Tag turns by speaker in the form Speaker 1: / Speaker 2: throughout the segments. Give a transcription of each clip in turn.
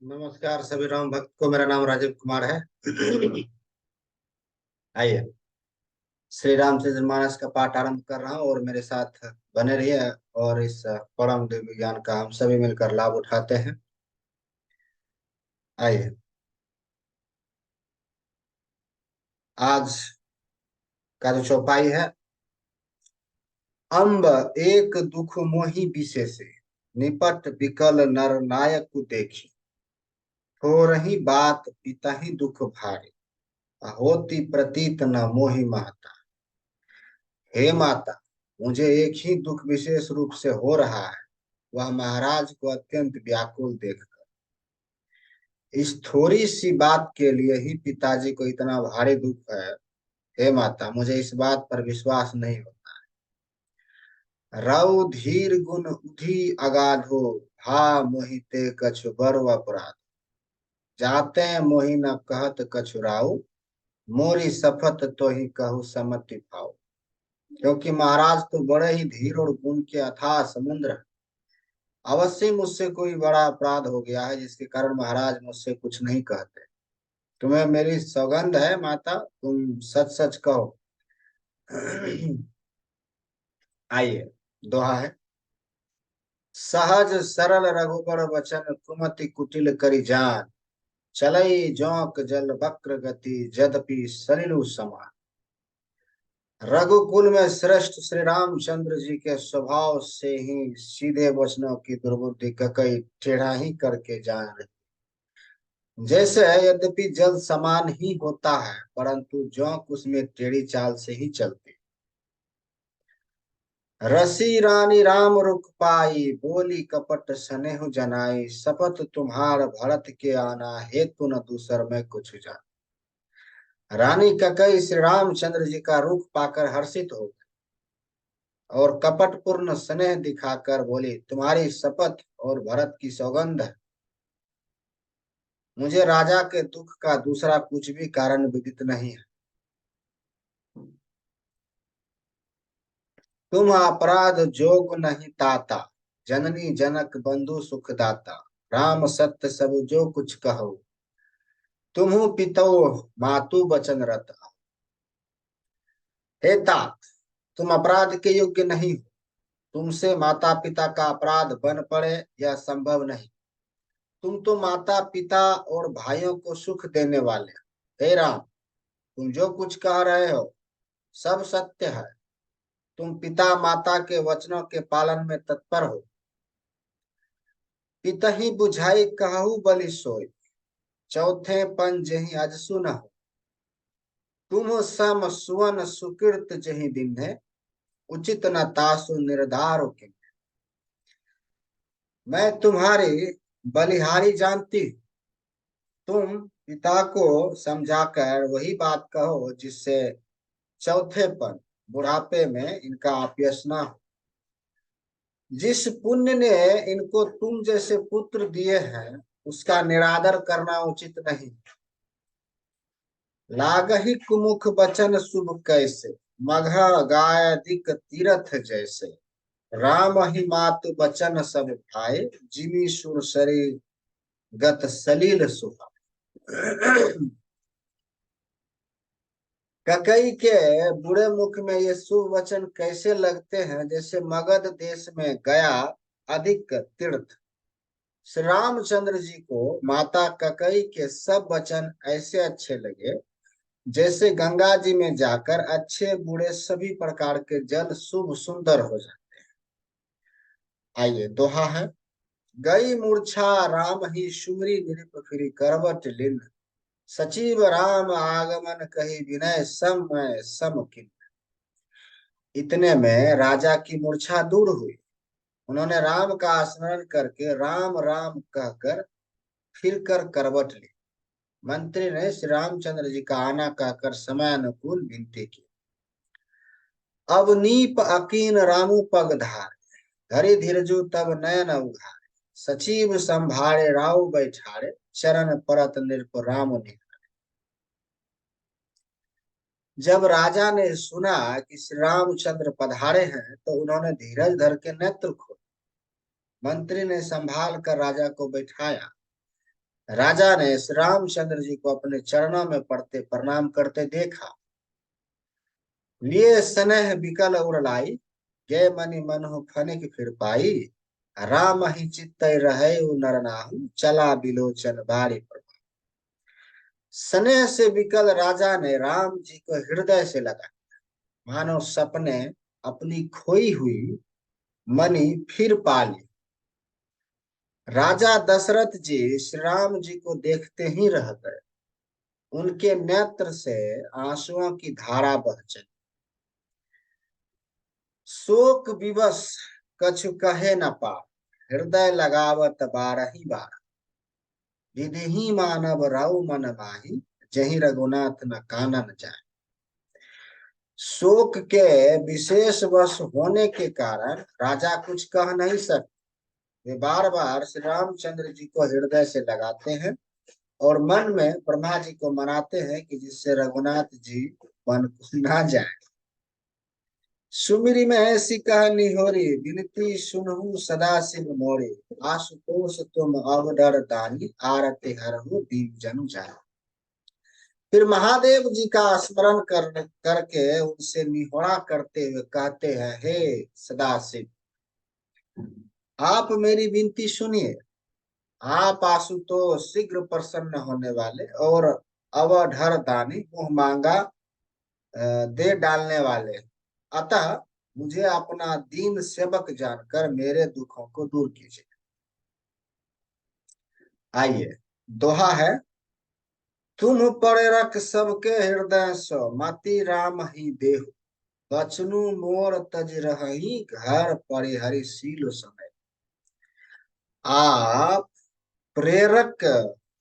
Speaker 1: नमस्कार सभी राम भक्त को। मेरा नाम राजीव कुमार है। आइए, श्री रामचरितमानस का पाठ आरंभ कर रहा हूँ और मेरे साथ बने रहिए और इस परम दिव्य ज्ञान का हम सभी मिलकर लाभ उठाते हैं। आइए, आज का जो चौपाई है। अम्ब एक दुख मोहि विशेषे, निपट बिकल नर नायक देखी। थोरही बात पितहि दुख भारी, होती प्रतीत न मोहि महता। हे माता, मुझे एक ही दुख विशेष रूप से हो रहा है, वह महाराज को अत्यंत व्याकुल देखकर। इस थोड़ी सी बात के लिए ही पिताजी को इतना भारी दुख है। हे माता, मुझे इस बात पर विश्वास नहीं होता। रऊ धीर गुण उधी अगाधो, भा मोहिते कछु बरु अपराध। जाते मोहि न कहत कछु राउ, मोरी सफत तो ही कहू समति भाव। क्योंकि महाराज तो बड़े ही धीर और गुण के अथाह समुद्र हैं। अवश्य मुझसे कोई बड़ा अपराध हो गया है जिसके कारण महाराज मुझसे कुछ नहीं कहते। तुम्हें मेरी सौगंध है माता, तुम सच सच कहो। आइए, दोहा है। सहज सरल रघुबर वचन, कुमति कुटिल करि जान। चलई जोंक जल वक्र गति, जदपि सलिलु समान। रघुकुल में श्रेष्ठ श्री रामचंद्र जी के स्वभाव से ही सीधे वचनों की दुर्बुद्धि ककई टेढ़ा ही करके जान रही। जैसे यद्यपि जल समान ही होता है, परंतु जोंक उसमें टेढ़ी चाल से ही चलती। रसी रानी राम रुख पाई, बोली कपट स्नेह जनाई। शपथ तुम्हार भरत के आना, हेतु न दूसर में कुछ जान। रानी ककई श्री रामचंद्र जी का रुख पाकर हर्षित हो और कपटपूर्ण स्नेह दिखाकर बोली, तुम्हारी शपथ और भरत की सौगंध है, मुझे राजा के दुख का दूसरा कुछ भी कारण विदित नहीं है। तुम अपराध जोग नहीं ताता, जननी जनक बंधु सुखदाता। राम सत्य सब जो कुछ कहो, तुम्हु पितो मातु बचन रत। हे तात, तुम अपराध के योग्य नहीं हो। तुमसे माता पिता का अपराध बन पड़े यह संभव नहीं। तुम तो माता पिता और भाइयों को सुख देने वाले हो। हे राम, तुम जो कुछ कह रहे हो सब सत्य है। तुम पिता माता के वचनों के पालन में तत्पर हो। पितहि बुझाई कहू बलि सोई, चौथे पन जहि अजसु न हो। तुम सम सुवन सुकृत जहि दिन्हे, उचित न तासु निर्धारो किन्हे। मैं तुम्हारी बलिहारी जानती हूँ। तुम पिता को समझाकर वही बात कहो जिससे चौथेपन बुढ़ापे में इनका अपयश ना हो। जिस पुण्य ने इनको तुम जैसे पुत्र दिए हैं उसका निरादर करना उचित नहीं। लागहि कुमुख बचन शुभ कैसे, मघा गाय अधिक तीरथ जैसे। राम ही मातु बचन सब भाई, जिमी सुर शरीर गत सलील सुहा। ककई के बुरे मुख में ये शुभ वचन कैसे लगते हैं, जैसे मगध देश में गया अधिक तीर्थ। श्री रामचंद्र जी को माता ककई के सब वचन ऐसे अच्छे लगे जैसे गंगा जी में जाकर अच्छे बुरे सभी प्रकार के जल शुभ सुंदर हो जाए। आइए, दोहा है। गई मूर्छा राम ही सुमरी, नृप फिरी करवट लीन। सचिव राम आगमन कही, विनय समय सम किन। इतने में राजा की मूर्छा दूर हुई। उन्होंने राम का स्मरण करके राम राम कहकर फिर कर करवट ली। मंत्री ने श्री रामचंद्र जी का आना कहकर समय अनुकूल विनती की। अब नीप अकीन रामू पग धार, धरि धीरजु तब नयन उघारे। सचिव संभारे राव बैठारे, चरण परत नृप राम ने। जब राजा ने सुना कि श्री रामचंद्र पधारे हैं तो उन्होंने धीरज धर के नेत्र खोले। मंत्री ने संभाल कर राजा को बैठाया। राजा ने श्री रामचंद्र जी को अपने चरणों में पड़ते प्रणाम करते देखा। लिए स्नेह बिकल उर लाई, जय मनि मन हो फनिक फिर पाई। राम ही चित्त रहे नर नाहु, चला बिलोचन बारी पर। स्नेह से विकल राजा ने राम जी को हृदय से लगा, मानो सपने अपनी खोई हुई मणि फिर पा ली। राजा दशरथ जी श्री राम जी को देखते ही रह गए। उनके नेत्र से आंसुओं की धारा बह चली। शोक विवश कछु कहे न पा, हृदय लगावत बारही बार। विधि मानव राउ मन माही, जही रघुनाथ न कानन जाए। शोक के विशेष वश होने के कारण राजा कुछ कह नहीं सकते। वे बार बार श्री रामचंद्र जी को हृदय से लगाते हैं और मन में ब्रह्मा जी को मनाते हैं कि जिससे रघुनाथ जी मन को ना जाए। सुमिरी में ऐसी कहानी हो रही, विनती सुनहु सदा शिव मोरे। आशुतोष तुम अवडर दानी, आरती हरहु दीप जनु जाए। फिर महादेव जी का स्मरण करके उनसे निहोरा करते हुए कहते हैं, हे सदाशिव, आप मेरी विनती सुनिए। आप आशुतोष शीघ्र प्रसन्न होने वाले और अवधर दानी मुंह मांगा दे डालने वाले। अतः मुझे अपना दीन सेवक जानकर मेरे दुखों को दूर कीजिए। आइए, दोहा है। तुम पर रख सबके हृदय सो, मति राम ही देहु। बचनु मोर तज रही, घर परिहरि सील समय। आप प्रेरक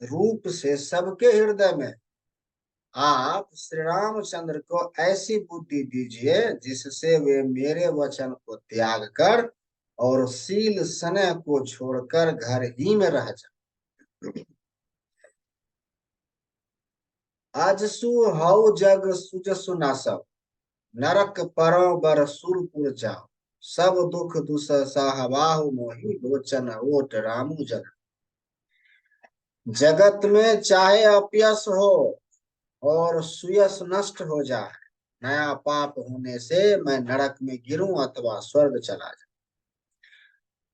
Speaker 1: रूप से सबके हृदय में आप श्री रामचंद्र को ऐसी बुद्धि दीजिए जिससे वे मेरे वचन को त्याग कर और सील स्नेह को छोड़कर घर ही में रह जाए। आजसु हऊ जग सुजसु ना सब, नरक परो बर सुरपुर जाओ। सब दुख दुस सहबाहु मोहि, लोचन ओट रामु जन। जगत में चाहे अपयश हो और सुयश नष्ट हो जाए, नया पाप होने से मैं नरक में गिरूं अथवा स्वर्ग चला जाऊं।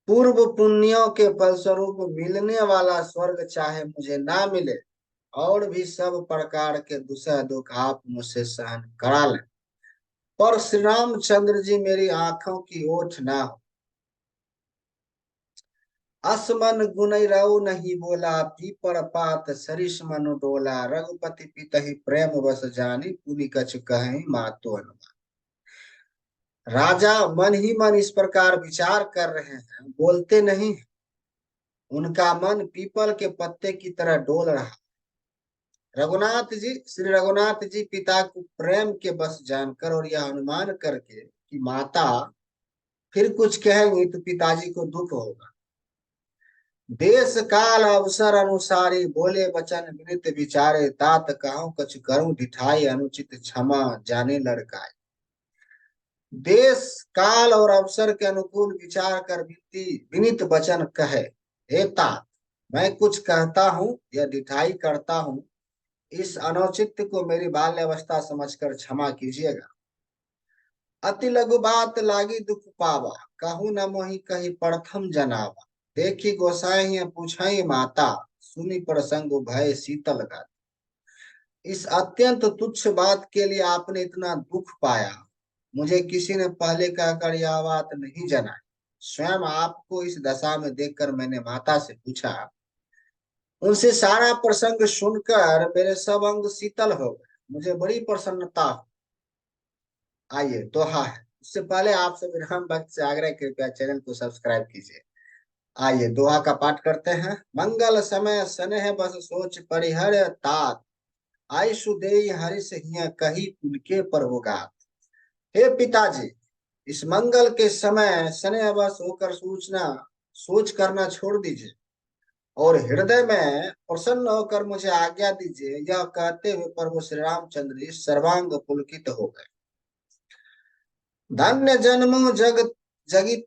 Speaker 1: पूर्व पुण्यों के फलस्वरूप मिलने वाला स्वर्ग चाहे मुझे ना मिले, और भी सब प्रकार के दुसह दुख आप मुझसे सहन करा लें, पर श्री रामचंद्र जी मेरी आंखों की ओट ना हो। असमन गुनै रऊ नहीं बोला, पीपर पात सरिस मनु डोला। रघुपति पितहि प्रेम बस जानी, पुनि कछु कहि मातो अनुमान। राजा मन ही मन इस प्रकार विचार कर रहे हैं, बोलते नहीं। उनका मन पीपल के पत्ते की तरह डोल रहा। रघुनाथ जी, श्री रघुनाथ जी पिता को प्रेम के बस जानकर और यह अनुमान करके कि माता फिर कुछ कहेंगी तो पिताजी को दुख होगा, देश काल अवसर अनुसारी बोले वचन विनित विचारे। तात कहूं कछु करूं ढिठाई, अनुचित क्षमा जाने लड़काए। देश काल और अवसर के अनुकूल विचार कर विनित वचन कहे, हे तात, मैं कुछ कहता हूं या ढिठाई करता हूं, इस अनुचित को मेरी बाल्यावस्था समझकर क्षमा कीजिएगा। अति लघु बात लागी दुख पावा, कहूं न मोहि कही प्रथम जनावा। देखी गोसाई पूछाई माता, सुनी प्रसंग भय शीतल गाती। इस अत्यंत तुच्छ बात के लिए आपने इतना दुख पाया, मुझे किसी ने पहले कहकर यह बात नहीं जनाई। स्वयं आपको इस दशा में देखकर मैंने माता से पूछा। उनसे सारा प्रसंग सुनकर मेरे सब अंग शीतल हो गए, मुझे बड़ी प्रसन्नता हो। आइए, दोहा है। उससे पहले आप सभी राम भक्त से आग्रह, कृपया चैनल को सब्सक्राइब कीजिए। आइए, दोहा का पाठ करते हैं। मंगल समय स्नेह बस सोच परिहर तात, आयु देई हरिष हिय कही उनके पर होगा। हे पिताजी, इस मंगल के समय स्नेह बस होकर सोच करना छोड़ दीजिए और हृदय में प्रसन्न होकर मुझे आज्ञा दीजिए। यह कहते हुए प्रभु श्री रामचंद्र जी सर्वांग पुलकित हो गए। धन्य जन्मो जगित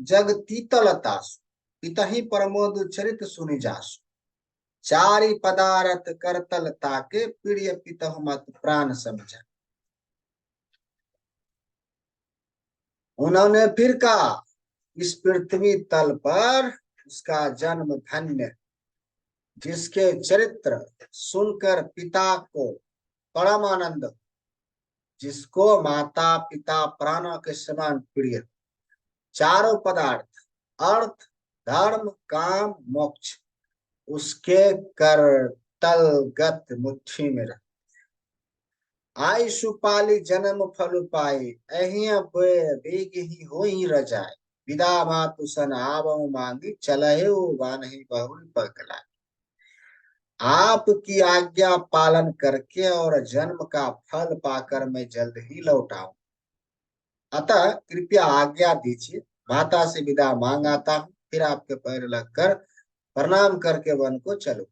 Speaker 1: जगतीतलतासु, पितहि प्रमोद चरित सुनि जासु। चारि पदारथ करतल ताके, प्रिय पितहु मत प्राण समझा। उन्होंने फिर कहा, इस पृथ्वी तल पर उसका जन्म धन्य, जिसके चरित्र सुनकर पिता को परम आनंद, जिसको माता पिता प्राणों के समान प्रिय, चारों पदार्थ अर्थ धर्म काम मोक्ष उसके कर तलगत मुट्ठी में रह। आई सुपाली जन्म फल पाई, अहिया बेग ही हो ही रजाए, विदा मातु सन आवऊ मांगी, चलहे बानहि बहुल पगला। आपकी आज्ञा पालन करके और जन्म का फल पाकर मैं जल्द ही लौट आऊं, अतः कृपया आज्ञा दीजिए, माता से विदा मांग आता हूँ, फिर आपके पैर लगकर प्रणाम करके वन को चलो।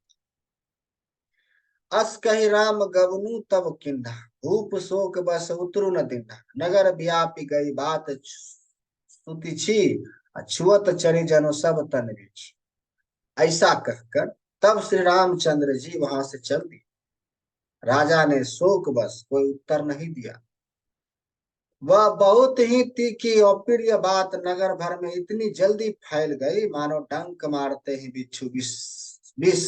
Speaker 1: अस कही राम गवनु तब किन्ना, भूप शोक बस उतरु न दिन्ना, नगर व्यापी गई बात स्तुति छी, छुअत चरि जनो सब तन बीच। ऐसा कहकर तब श्री रामचंद्र जी वहां से चल दिए। राजा ने शोक बस कोई उत्तर नहीं दिया। वह बहुत ही तीखी और प्रिय बात नगर भर में इतनी जल्दी फैल गई, मानो डंक मारते ही बिच्छू विष विष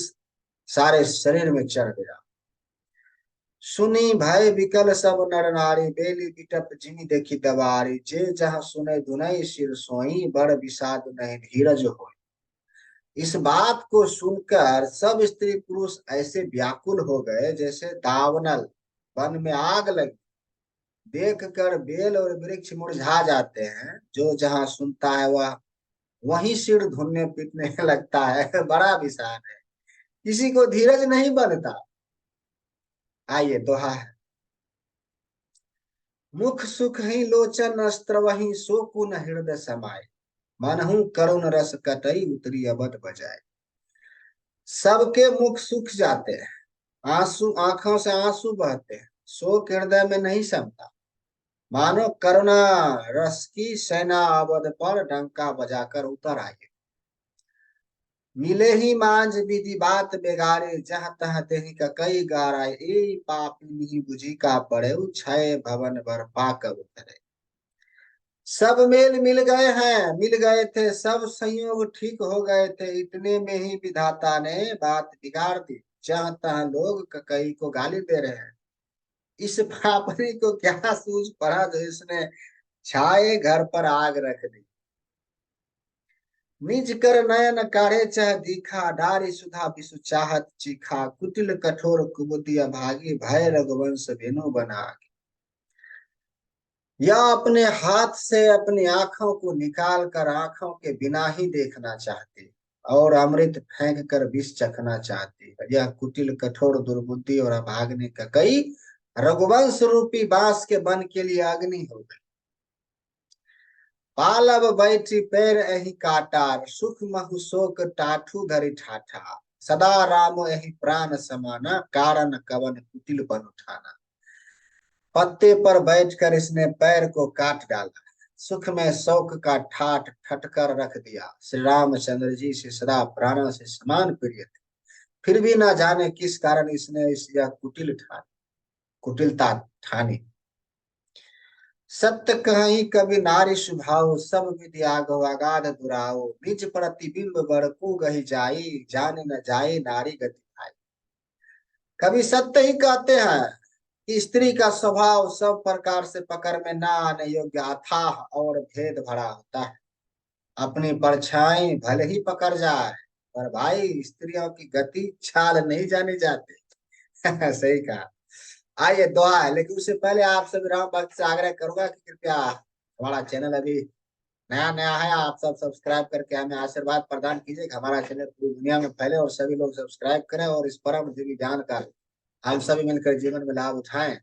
Speaker 1: सारे शरीर में चढ़ गया। सुनी भय विकल सब नर नारी, बेली बिटप जिनी देखी दवारी, जे जहाँ सुने धुनई सिर सोई, बड़ विषाद नहीं धीरज होई। इस बात को सुनकर सब स्त्री पुरुष ऐसे व्याकुल हो गए जैसे दावनल वन में आग लगी। देख कर बेल और वृक्ष मुरझा जाते हैं, जो जहाँ सुनता है वह वहीं सिर धुनने पीटने लगता है। बड़ा विषाद है, किसी को धीरज नहीं बनता। आइए दोहा है। मुख सुख ही लोचन अस्त्र वही, सोकु न हृदय समाये, मनहु करुण रस कटई, उतरी अबध बजाए। सबके मुख सूख जाते हैं, आंसू आंखों से आंसू बहते हैं, शोक हृदय में नहीं समता, मानो करुणा रस की सेना अवध पर डंका बजाकर उतर आई। मिले ही मांझ विधि बात बेगारे, जह तह देहि कई गारा, ए पापी नहीं बुझी का पड़े, छय भवन भर पाकब उतरे। सब मेल मिल गए हैं, मिल गए थे सब संयोग ठीक हो गए थे, इतने में ही विधाता ने बात बिगाड़ दी, जहाँ तहाँ लोग कई को गाली दे रहे हैं। इस पापनी को क्या सूझ पड़ा जो इसने छाए घर पर आग रख दी। निज कर नयन काढ़े चह दीखा, डारी सुधा विषु चाहत चीखा, कुटिल कठोर कुबुद्धि अभागी, भय रघुवंश धेनु बना। या अपने हाथ से अपनी आंखों को निकाल कर आंखों के बिना ही देखना चाहती, और अमृत फेंक कर विष चखना चाहती। यह कुटिल कठोर दुर्बुद्धि और अभागने का कई रघुवंश रूपी बांस के बन के लिए अग्नि हो गई। पालब बैठी पैर एहि काटार, सुख महु शोक टाठू धरि ठाठा, सदा राम एहि प्राण समाना, कारण कवन कुटिल बन उठाना। पत्ते पर बैठकर इसने पैर को काट डाला, सुख में शौक का ठाठ ठटकर रख दिया। श्री रामचंद्र जी से सदा प्राणों से समान प्रिय थे, फिर भी ना जाने किस कारण इसने इस यह कुटिलता ठानी। सत्य कहीं कभी नारी स्वभाव, सब विद्या अगाध दुराओ, निज प्रतिबिंब बड़कू गही जाई, जान न जाए नारी गति आई। कभी सत्य ही कहते हैं कि स्त्री का स्वभाव सब प्रकार से पकड़ में ना आने योग्य अथाह और भेद भरा होता है। अपनी परछाई भले ही पकड़ जाए, पर भाई स्त्रियों की गति चाल नहीं जानी जाती। सही कहा। आइए दुआ है, लेकिन उससे पहले आप सभी राम भक्त से आग्रह करूंगा कि कृपया हमारा चैनल अभी नया नया है, आप सब सब्सक्राइब करके हमें आशीर्वाद प्रदान कीजिए कि हमारा चैनल पूरी दुनिया में फैले और सभी लोग सब्सक्राइब करें और इस परम दिव्य ज्ञान का हम सभी मिलकर जीवन में लाभ उठाएं।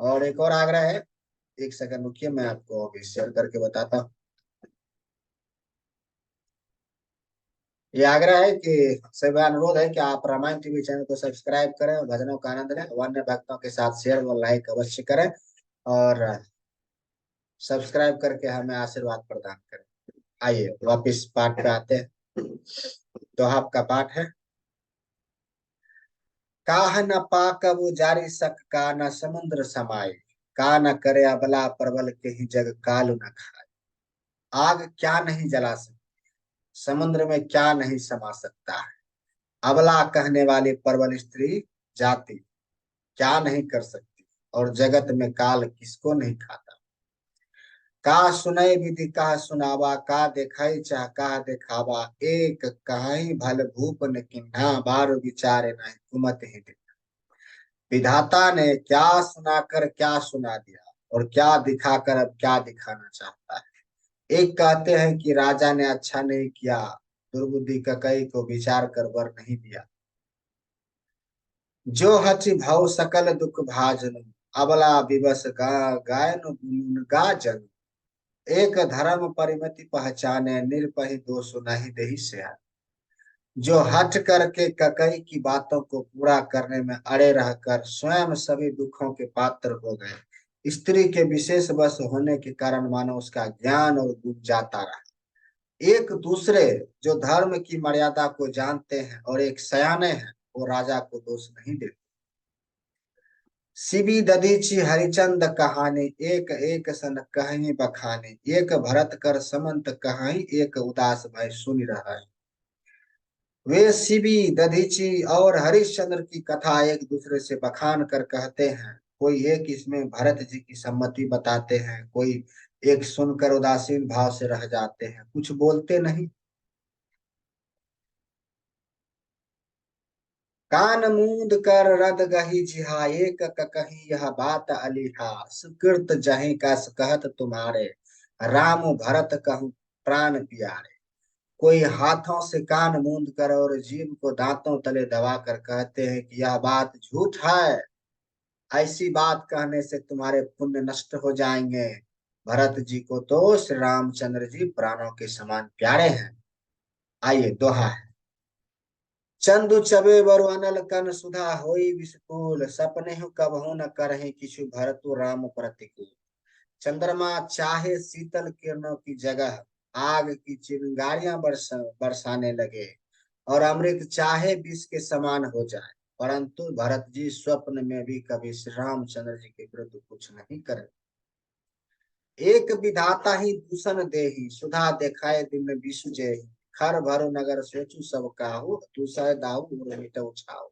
Speaker 1: और एक और आग्रह है, एक सेकंड रुकिए, मैं आपको अभी शेयर करके बताता हूँ। ये आग्रह है कि सभी अनुरोध है कि आप रामायण टीवी चैनल को सब्सक्राइब करें और भजनों का आनंद लें, अन्य भक्तों के साथ शेयर और लाइक अवश्य करें, और सब्सक्राइब करके हमें आशीर्वाद प्रदान करें। आइए वापिस पाठ पे आते हैं। तो आपका पाठ है, काह न पाक वो जारी सक का न समुद्र समाये, का न करे अबला परवल के ही जग काल न खाए। आग क्या नहीं जला सकती, समुद्र में क्या नहीं समा सकता है, अबला कहने वाली परवल स्त्री जाति क्या नहीं कर सकती, और जगत में काल किसको नहीं खाता। का सुनई विधि कहा सुनावा, का देखाई चाह कहा दिखावा, एक कहाई भल भूप न किन्हा, बार विचारे नहीं कुमत ही दिन। विधाता ने क्या सुनाकर क्या सुना दिया, और क्या दिखाकर अब क्या दिखाना चाहता है। एक कहते हैं कि राजा ने अच्छा नहीं किया, दुर्बुद्धि ककई को विचार कर वर नहीं दिया। जो हचि भव सकल दुख भाजनु, अबला विवश गा गायन गुण गा जनु। एक धर्म परिमति पहचाने, निरपहि दोष नहीं देहि से। जो हट करके ककई की बातों को पूरा करने में अड़े रहकर स्वयं सभी दुखों के पात्र हो गए। स्त्री के विशेष वश होने के कारण मानो उसका ज्ञान और गुण जाता रहा। एक दूसरे जो धर्म की मर्यादा को जानते हैं और एक सयाने हैं, वो राजा को दोष नहीं देते। शिबी दधीची हरिचंद कहानी, एक एक सन कहीं बखाने, एक भरत कर समंत कहाई, एक उदास भय सुन रहा है। वे शिबी दधीची और हरिश्चंद्र की कथा एक दूसरे से बखान कर कहते हैं। कोई एक इसमें भरत जी की सम्मति बताते हैं, कोई एक सुनकर उदासीन भाव से रह जाते हैं, कुछ बोलते नहीं। कान मूंद कर रद गही जिहा, एक कही यह बात अलीहा, सुकृत जहीं का कहत तुम्हारे, राम भरत कहूँ प्राण प्यारे। कोई हाथों से कान मूंद कर और जीभ को दांतों तले दबा कर कहते हैं कि यह बात झूठ है, ऐसी बात कहने से तुम्हारे पुण्य नष्ट हो जाएंगे। भरत जी को तो श्री रामचंद्र जी प्राणों के समान प्यारे हैं। आइए दोहा है। चंदु चबे बरु अनल कन सुधा होई विस्फूल, सपने हु कबहु न करहि किछु भरतु राम प्रतिकूल। चंद्रमा चाहे शीतल किरणों की जगह आग की चिंगारियां बरसाने लगे, और अमृत चाहे विष के समान हो जाए, परंतु भरत जी स्वप्न में भी कभी श्री रामचंद्र जी के विरुद्ध कुछ नहीं करे। एक विधाता ही दूषण देहि, सुधा देखाए दिन विषु जेहि। खर भरो नगर सोचू सब काहू, दूसरे दाऊ और मिटऊ छाऊ।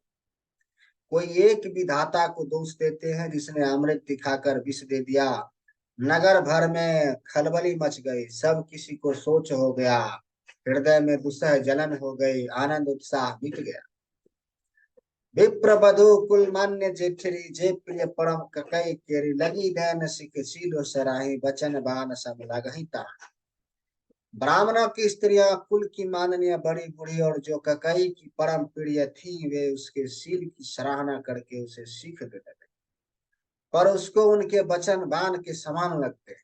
Speaker 1: कोई एक विधाता को दोष देते हैं जिसने अमृत दिखाकर विष दे दिया। नगर भर में खलबली मच गई, सब किसी को सोच हो गया, हृदय में दुसह जलन हो गई, आनंद उत्साह मिट गया। विप्र बधु कुल मान्य जेठरी, जे प्रिय परम ककई केरी, लगी नैन सिख सीलो सराही, बचन बान सम लगही ताही। ब्राह्मणों की स्त्रियां कुल की माननीय बड़ी बूढ़ी और जो ककई की परम प्रिय थी, वे उसके शील की सराहना करके उसे सीख देते थे, पर उसको उनके वचन बाण के समान लगते।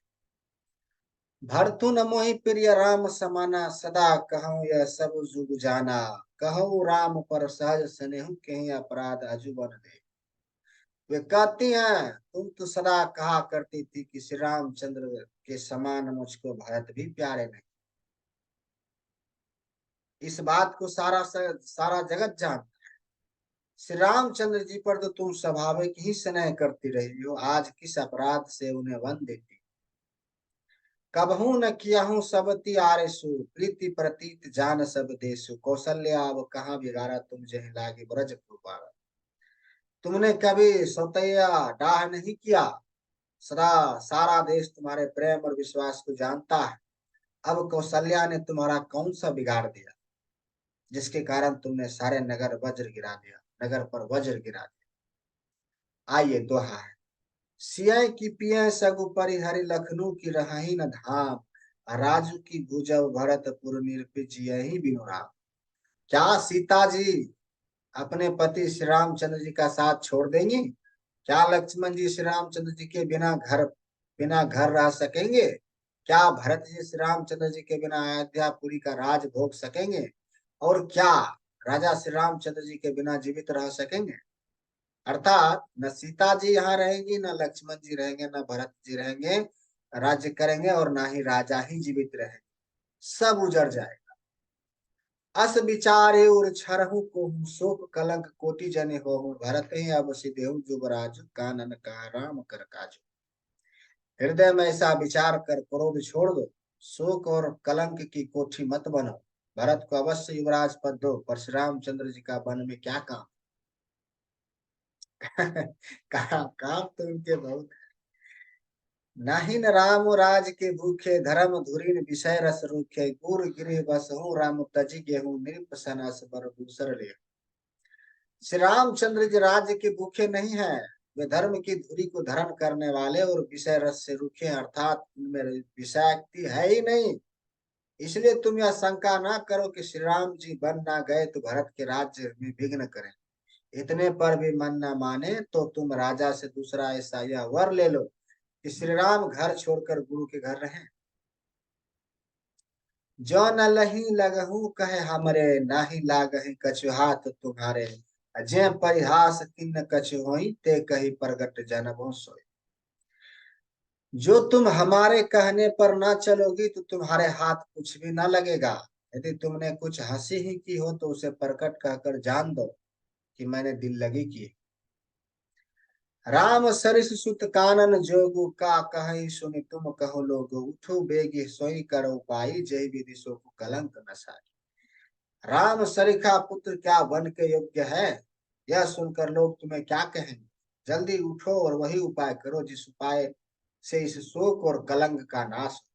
Speaker 1: भरतु न मोहि प्रिय राम समाना, सदा कहूँ यह सब जुग जाना। कहूँ राम पर सहज स्नेहु, कहीं अपराध अजुबन दे। वे कहती हैं तुम तो सदा कहा करती थी कि श्री रामचंद्र के समान मुझको भरत भी प्यारे नहीं। इस बात को सारा जगत जानता। श्री रामचंद्र जी पर तो तुम स्वाभाविक ही स्नेह करती रही हो, आज किस अपराध से उन्हें वन देती। कबहू न कियाहू सब तियारेसु, प्रीति प्रतीत जान सब देसु। कौशल्या अब कहाँ बिगाड़ा तुम जही लागे ब्रज पुरवारा। तुमने कभी सौतैया डाह नहीं किया, सदा सारा देश तुम्हारे प्रेम और विश्वास को जानता है। अब कौशल्या ने तुम्हारा कौन सा बिगाड़ दिया जिसके कारण तुमने सारे नगर वज्र गिरा दिया, नगर पर वज्र गिरा दिया। आइए दोहा है। सिय की पिय सगु परिहरि, लखनऊ की रही न धाम, राजू की भुजब भरतपुर निरपि जियहि बिनु राम। क्या सीता जी अपने पति श्री रामचंद्र जी का साथ छोड़ देंगी? क्या लक्ष्मण जी श्री रामचंद्र जी के बिना घर रह सकेंगे? क्या भरत जी श्री रामचंद्र जी के बिना अयोध्यापुरी का राज भोग सकेंगे? और क्या राजा श्री रामचंद्र जी के बिना जीवित रह सकेंगे? अर्थात न सीता जी यहाँ रहेंगी, न लक्ष्मण जी रहेंगे, न भरत जी रहेंगे, राज्य करेंगे, और ना ही राजा ही जीवित रहेंगे, सब उजड़ जाएगा। अस विचारे और छरहु को शोक कलंक कोटि जने हो भरत ही अब सिदेहु जुबराज कानन का राम कर काज। हृदय में ऐसा विचार कर क्रोध छोड़ दो, शोक और कलंक की कोठी मत बनो। भरत को अवश्य युवराज पद दो, परशुराम चंद्र जी का वन में क्या काम। काम तो उनके बहुत। नहीं न राम राज के भूखे, धर्म धुरीन विषय रस रूखे, गुर गिरे बस हूँ राम तजी गेहूं, नृप सनस बर दूसर ले। श्री रामचंद्र जी राज्य के भूखे नहीं है, वे धर्म की धुरी को धारण करने वाले और विषय रस से रूखे हैं, अर्थात उनमें विषयाक्ति है ही नहीं। इसलिए तुम यह शंका ना करो कि श्री राम जी बन ना गए तो भरत के राज्य में विघ्न करें। इतने पर भी मन न माने तो तुम राजा से दूसरा ऐसा यह वर ले लो कि श्री राम घर छोड़कर गुरु के घर रहें। जो न लही लगहू कहे हमरे, नाही लागहि कछु हाथ तुम्हारे, जे परिहास किन्न कछु होई, ते कही प्रगट जनबो सोई। जो तुम हमारे कहने पर ना चलोगी तो तुम्हारे हाथ कुछ भी ना लगेगा। यदि तुमने कुछ हंसी ही की हो तो उसे प्रकट कहकर जान दो कि मैंने दिल लगी की। राम सरिस सुत कानन जोगु, का कहि सुनि तुम कहो लोग, उठो बेगी सोई करो पाई, जय विधि सो कलंक न साई। राम सरीखा पुत्र क्या वन के योग्य है, यह सुनकर लोग तुम्हें क्या कहेंगे। जल्दी उठो और वही उपाय करो जिस उपाय से इस शोक और कलंक का नाश हो।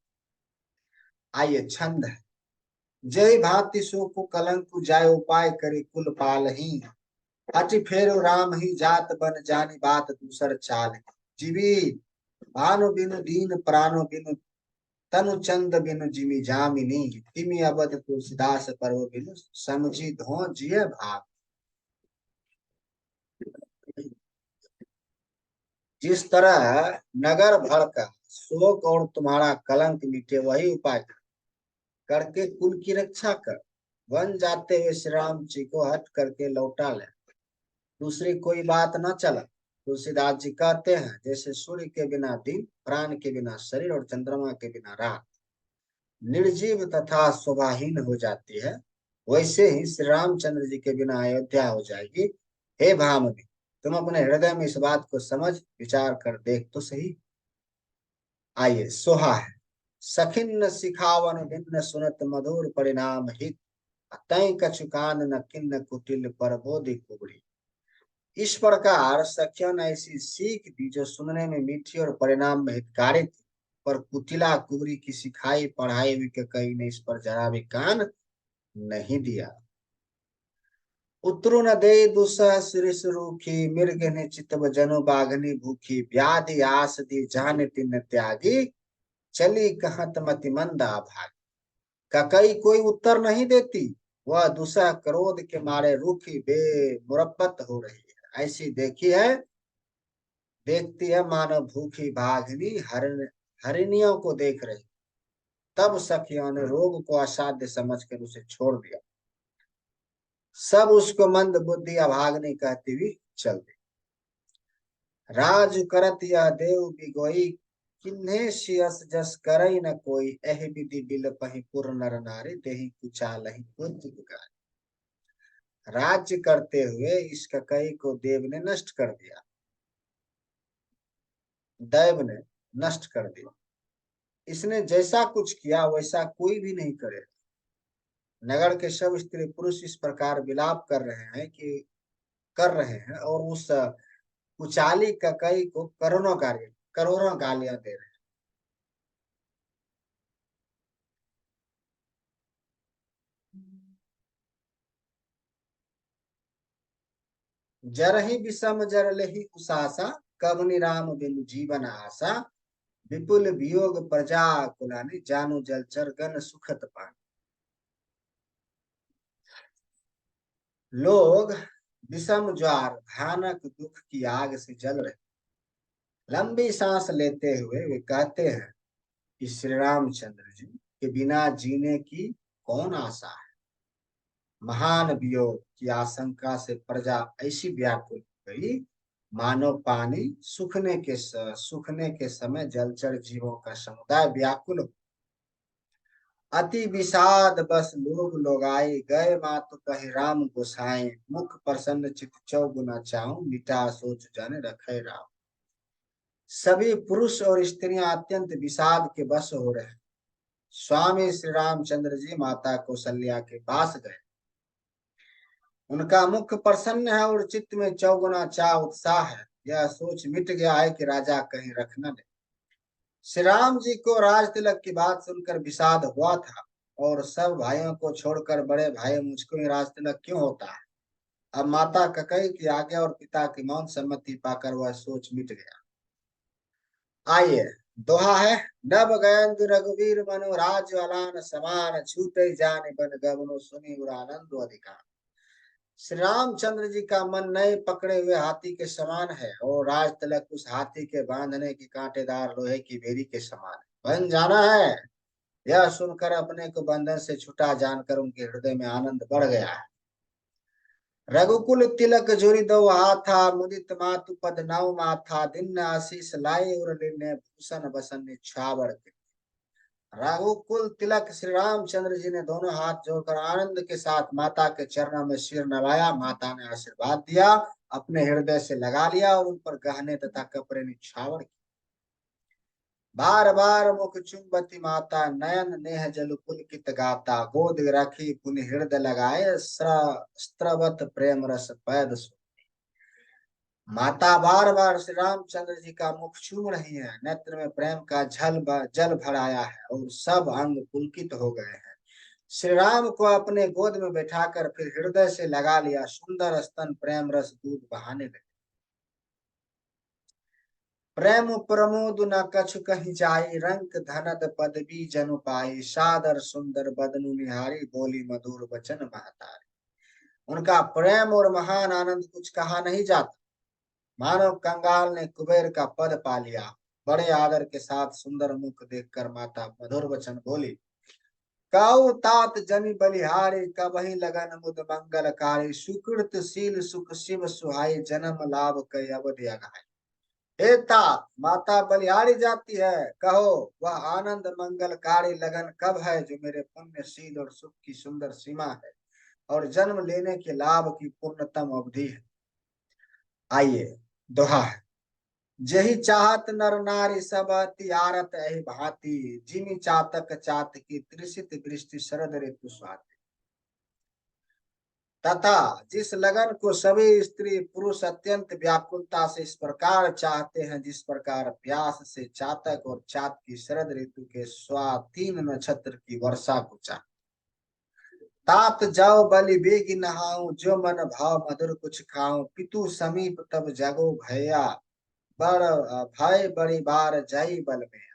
Speaker 1: आइए छंद है। जय भांति शोक कलंक जाय, उपाय करे कुल पाल ही, अति फेरो राम ही जात बन जानी, बात दूसर चाल। जीवी भानु बिनु दीन प्राणो बिनु, तनु चंद बिनु जिमि जामिनी, तिमि अवध तुलसीदास पर्व बिनु, समझी धो जिय भाग। जिस तरह नगर भर का शोक और तुम्हारा कलंक मिटे, वही उपाय करके कुल की रक्षा कर। वन जाते हुए श्री राम जी को हट करके लौटा ले, दूसरी कोई बात न चला। तुलसीदास जी कहते हैं, जैसे सूर्य के बिना दिन, प्राण के बिना शरीर और चंद्रमा के बिना रात निर्जीव तथा शोभाहीन हो जाती है, वैसे ही श्री रामचंद्र जी के बिना अयोध्या हो जाएगी। हे भामिनी, तुम अपने हृदय में इस बात को समझ विचार कर देख तो सही। आइए सोहा है। सखिन्न सिखावन भिन्न सुनत, मधुर परिणाम हित, तय कछुकान न किन्न कुटिल पर बोधि कुबड़ी। इस प्रकार सखिया ने ऐसी सीख दी जो सुनने में मीठी और परिणाम में हितकारी थी, पर कुटिला कुबरी की सिखाई पढ़ाई हुई के कई ने इस पर जरा भी कान नहीं दिया। उतरु न दे दुसह सिरिस रूखी, मृग ने चितव जनु बाघनी भूखी, व्याधि आस दी जान तिन त्यागी, चली कहत मति मंदा भागी। ककई कोई उत्तर नहीं देती, वह दुसह क्रोध के मारे रूखी बे मुरब्बत हो रही है, ऐसी देखी है, देखती है मानो भूखी बाघनी हरिणियों को देख रही। तब सखियों ने रोग को असाध्य समझकर उसे छोड़ दिया। सब उसको मंद बुद्धि अभागनी कहती हुई चल दी। राज करत यह देव बिगोई, किन्हे सियस जस करई न कोई, एह विधि बिल पही पुर नर नारी, देहि कुचालहि बुद्धि बिगाड़ी। राज्य करते हुए इस ककई को देव ने नष्ट कर दिया, दैव ने नष्ट कर दिया। इसने जैसा कुछ किया वैसा कोई भी नहीं करे। नगर के सब स्त्री पुरुष इस प्रकार विलाप कर रहे हैं कि कर रहे हैं, और उस कुचाली ककई को करोड़ों गालियां दे रहे हैं। जरहि विषम जरलहि उसासा, कवनि राम बिनु जीवन आशा, विपुल वियोग प्रजा कुलानी, जानु जलचर गण सुखत पानी। लोग विषम ज्वार भयानक दुख की आग से जल रहे, लंबी सांस लेते हुए वे कहते हैं कि श्री रामचंद्र जी के बिना जीने की कौन आशा है। महान वियोग की आशंका से प्रजा ऐसी व्याकुल हो गई, मानो पानी सूखने के समय जलचर जीवों का समुदाय व्याकुल हो। अति विषाद बस लोग लोगाई, गए मातु कहि राम गोसाई, मुख प्रसन्न चित चौगुना चाहूं, मिटा सोच जन रखे राम। सभी पुरुष और स्त्रियां अत्यंत विषाद के वश हो रहे हैं। स्वामी श्री रामचंद्र जी माता कौशल्या के पास गए। उनका मुख प्रसन्न है और चित्त में चौगुना चाह उत्साह है। यह सोच मिट गया है कि राजा कहीं रख न ले। श्री राम जी को राज तिलक की बात सुनकर विषाद हुआ था, और सब भाइयों को छोड़कर बड़े भाई मुझको ही राज तिलक क्यों होता है। अब माता ककई की आज्ञा और पिता की मौन सम्मति पाकर वह सोच मिट गया। आइए, दोहा है। नभ गयंत रघुवीर मनु राज अलान समान, छूटे जान बन गवनो सुनी उर आनंद अधिकार। श्री रामचंद्र जी का मन नए पकड़े हुए हाथी के समान है, और राज तिलक उस हाथी के बांधने की कांटेदार लोहे की बेड़ी के समान है। बन जाना है। यह सुनकर अपने को बंधन से छुटा जानकर उनके हृदय में आनंद बढ़ गया है। रघुकुल तिलक जोरी दो हाथा, मुदित मातु पद नौ माथा, दिन आशीष लाई और निर्णय भूषण बसन निछावर के। रघुकुल तिलक श्री रामचंद्र जी ने दोनों हाथ जोड़कर आनंद के साथ माता के चरणों में सिर नवाया। माता ने आशीर्वाद दिया, अपने हृदय से लगा लिया और उन पर गहने तथा कपड़े निछावर किए। बार बार मुख चुंबती माता, नयन नेह जल पुलकित गाता, गोद रखी पुनि हृदय लगाए, स्त्रवत प्रेम रस पैद सो। माता बार बार श्री रामचंद्र जी का मुख चूम रही है, नेत्र में प्रेम का जल भर आया है और सब अंग पुलकित हो गए हैं। श्री राम को अपने गोद में बैठाकर फिर हृदय से लगा लिया। सुंदर स्तन प्रेम रस दूध बहाने लगे। प्रेम प्रमोद न कछु कहीं जाई, रंक धनद पदवी जनु पाई, सादर सुंदर बदनु निहारी, बोली मधुर वचन महतारी। उनका प्रेम और महान आनंद कुछ कहा नहीं जाता। मानव कंगाल ने कुबेर का पद पा लिया। बड़े आदर के साथ सुंदर मुख देखकर माता मधुर वचन बोली। काऊ तात जनि बलिहारी, कबहि लगन मुद मंगलकारी, सुकृत शील सुख शिव सुहाई, जन्म लाभ कई अवधि अघाई। हे तात, माता बलिहारी जाती है, कहो वह आनंद मंगलकारी लगन कब है, जो मेरे पुण्यशील और सुख की सुंदर सीमा है और जन्म लेने के लाभ की पूर्णतम अवधि है। आइए, दोहा है। जही चाहत नर नारी सब अति आरत एहि भांति, जिमि चातक चातकी त्रिषित वृष्टि शरद ऋतु स्वाति। तथा जिस लगन को सभी स्त्री पुरुष अत्यंत व्याकुलता से इस प्रकार चाहते हैं, जिस प्रकार प्यास से चातक और चात की शरद ऋतु के स्वातीन नक्षत्र की वर्षा को चाह। तात जाओ बलि बेगी नहाऊं, जो मन भाव मधुर कुछ खाऊं, पितु समीप तब जगो भैया, बड़ भय बड़ी बार जई बल में।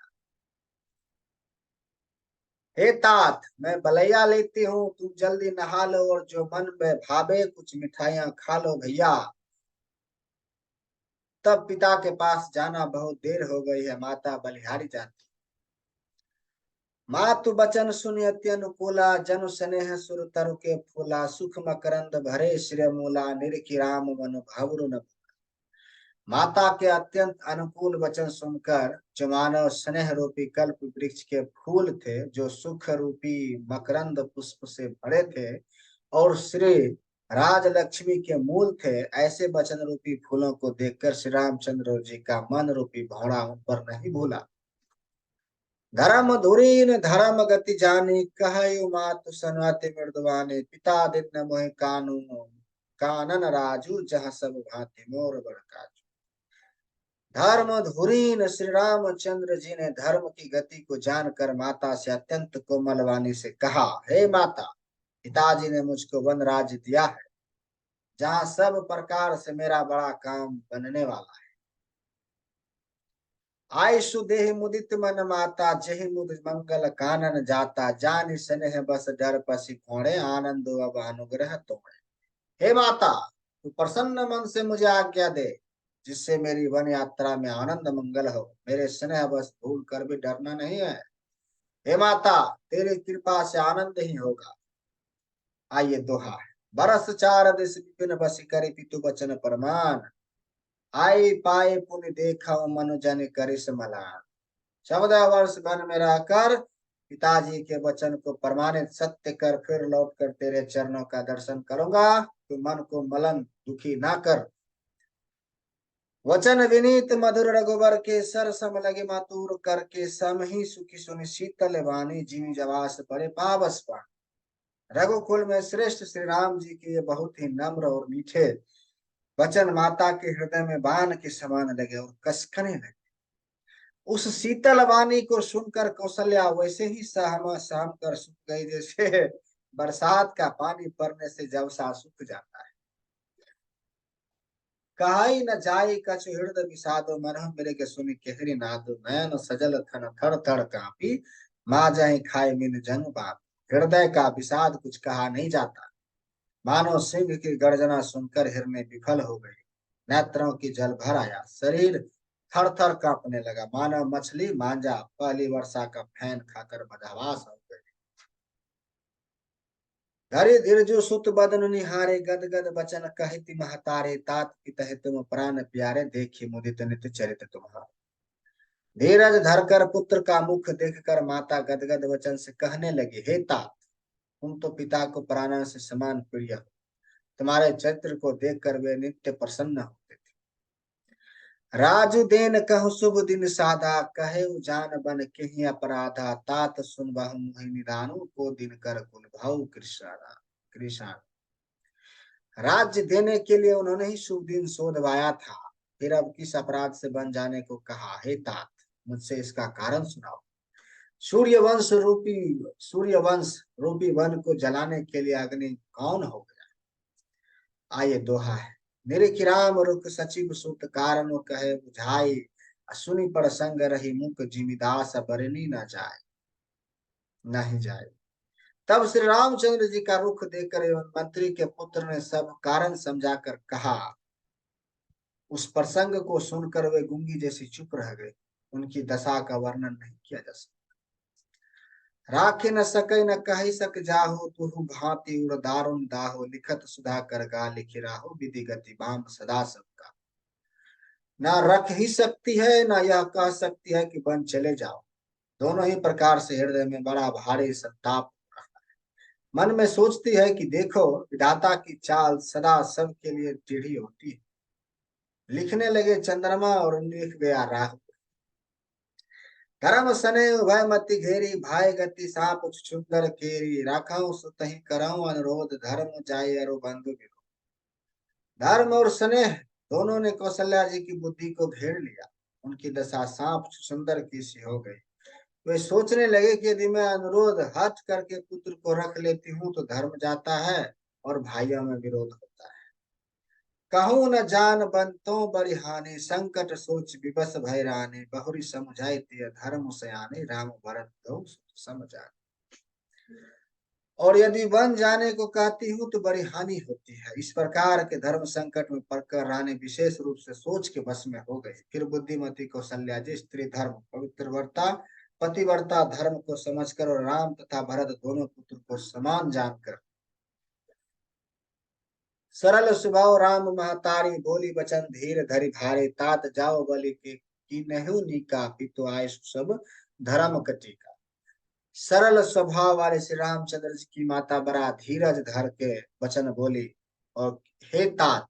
Speaker 1: हे तात, मैं बलैया लेती हूँ, तुम जल्दी नहा लो और जो मन में भावे कुछ मिठाइयां खा लो भैया। तब पिता के पास जाना बहुत देर हो गई है। माता बलिहारी जाती। मातु बचन सुनि अति अनुकूला, जनु स्नेह सुर तरु के फूला, सुख मकरंद भरे श्रेय मूला, निरखि राम मन भवरु न। माता के अत्यंत अनुकूल वचन सुनकर, जो मानव स्नेह रूपी कल्प वृक्ष के फूल थे, जो सुख रूपी मकरंद पुष्प से भरे थे और श्री राजलक्ष्मी के मूल थे, ऐसे वचन रूपी फूलों को देखकर श्री रामचंद्र जी का मन रूपी भौरा उन पर नहीं भूला। धर्म धुरीन धर्म गति जानी, कहु मातु सनअति मृदुवानी, पिता दिन मोहि कानू कानन राजू, जहाँ सब भांति मोर बड़का। धर्म धुरीन श्री रामचंद्र जी ने धर्म की गति को जानकर माता से अत्यंत कोमल वाणी से कहा, हे माता, पिताजी ने मुझको वन राज्य दिया है, जहाँ सब प्रकार से मेरा बड़ा काम बनने वाला है। आयु देह मुदित मन माता, जहि मुद मंगल कानन जाता, जानि स्नेह बस डर पसी फोड़े, आनंद अब अनुग्रह तोड़े। हे माता, तू प्रसन्न मन से मुझे आज्ञा दे, जिससे मेरी वन यात्रा में आनंद मंगल हो। मेरे स्नेह बस भूल कर भी डरना नहीं है। हे माता, तेरी कृपा से आनंद ही होगा। आइए, दोहा है। बरस चार दिस विपिन बसी करी, पितु बचन परमान, आई पाए पुण्य देखा मनु जन करिस मलान। 14 वर्ष वन में रहकर पिताजी के वचन को प्रमाणित सत्य कर फिर लौट कर तेरे चरणों का दर्शन करूंगा। तू मन को मलन दुखी ना कर। वचन विनीत मधुर रघुबर के सर सम लगे मातुर करके सम ही सुखी सुनि शीतल वाणी जीव जवास पड़े पावस पा। रघुकुल में श्रेष्ठ श्री राम जी के ये बहुत ही नम्र और मीठे वचन माता के हृदय में बाण के समान लगे और कसकने लगे। उस शीतल वाणी को सुनकर कौशल्या वैसे ही सहम सहम कर सूख गई, जैसे बरसात का पानी पड़ने से जब सा सूख जाता है। कहाई न जाई कछु हृदय विषादो मनहु मृग सुनि केहरी नादो नयन सजल थन थर थर कांपी माँ जाहि खाए मिन जनु बाप। हृदय का विषाद कुछ कहा नहीं जाता। मानो सिंह की गर्जना सुनकर हिरने विफल हो गई। नेत्रों की जल भर आया, शरीर थर थर कांपने लगा, मानो मछली मांजा पहली वर्षा का फैन खाकर बदहवास हो गई। धरि धीरजु सुत बदन निहारे गद गद बचन कहिति महतारे तात पितहि तुम प्राण प्यारे देखी मुदित नित चरित तुम्हारा। धीरज धरकर पुत्र का मुख देखकर माता गदगद वचन से कहने लगी, हे तात, तुम तो पिता को प्राणों से समान प्रिय हो। तुम्हारे चरित्र को देखकर वे नित्य प्रसन्न होते थे। राजु देन कहु शुभ दिन साधा कहे जान बन केहि अपराधा तात सुन बहु मुहि निदानु को दिन कर कुल भाऊ कृष्णा कृष्ण। राज्य देने के लिए उन्होंने ही शुभ दिन शोधवाया था। फिर अब किस अपराध से बन जाने को कहा। हे तात, मुझसे इसका कारण सुनाओ। सूर्यवंश रूपी वन को जलाने के लिए अग्नि कौन हो गया। आइए दोहा है। निरखिराम रुख सचिव सुत कारण कहे बुझाई सुनि पर संग रही मुख जिमिदास बरनी न जाए नहीं जाए। तब श्री रामचंद्र जी का रुख देखकर एवं मंत्री के पुत्र ने सब कारण समझाकर कहा। उस प्रसंग को सुनकर वे गूंगी जैसी चुप रह गए। उनकी दशा का वर्णन नहीं किया जा सकता। राखे न सके न कही सक जाहो तुहु भांति उड़ दारुण दाहो लिखत सुधा कर गा लिखि राहो विधि गति बाम सदा सबका। ना रख ही सकती है ना यह कह सकती है कि बन चले जाओ। दोनों ही प्रकार से हृदय में बड़ा भारी संताप हो रहा है। मन में सोचती है कि देखो, विधाता की चाल सदा सबके लिए टेढ़ी होती है। लिखने लगे चंद्रमा और लिख गया राहु। धर्म सने भय मति घेरी भाई गति साप सुंदर केरी राखाऊ सुतहि कराऊं अनुरोध धर्म जाय अरु बंधु विरोध। धर्म और स्नेह दोनों ने कौशल्या जी की बुद्धि को घेर लिया। उनकी दशा सांप सुंदर की सी हो गई। वे सोचने लगे कि यदि मैं अनुरोध हट करके पुत्र को रख लेती हूँ तो धर्म जाता है और भाइयों में विरोध होता है। कहूं न जान बनतो बड़ी हानि संकट सोच विवश भय राने बहुरी समुझाई तिय धर्म से आने राम भरत दो समझाने। और यदि वन जाने को कहती हूँ तो बड़ी हानि होती है। इस प्रकार के धर्म संकट में पड़कर रानी विशेष रूप से सोच के वश में हो गई। फिर बुद्धिमती कौशल्या जी स्त्री धर्म पवित्रव्रता पतिव्रता धर्म को समझकर और राम तथा भरत दोनों पुत्र को समान जानकर सरल स्वभाव राम महतारी बोली वचन धीर धरि भारे तात जाओ बलि के की नहु निका पितु आय सब धर्म कटिका। सरल स्वभाव वाले श्री रामचंद्र जी की माता बड़ा धीरज धर के वचन बोली और हे तात,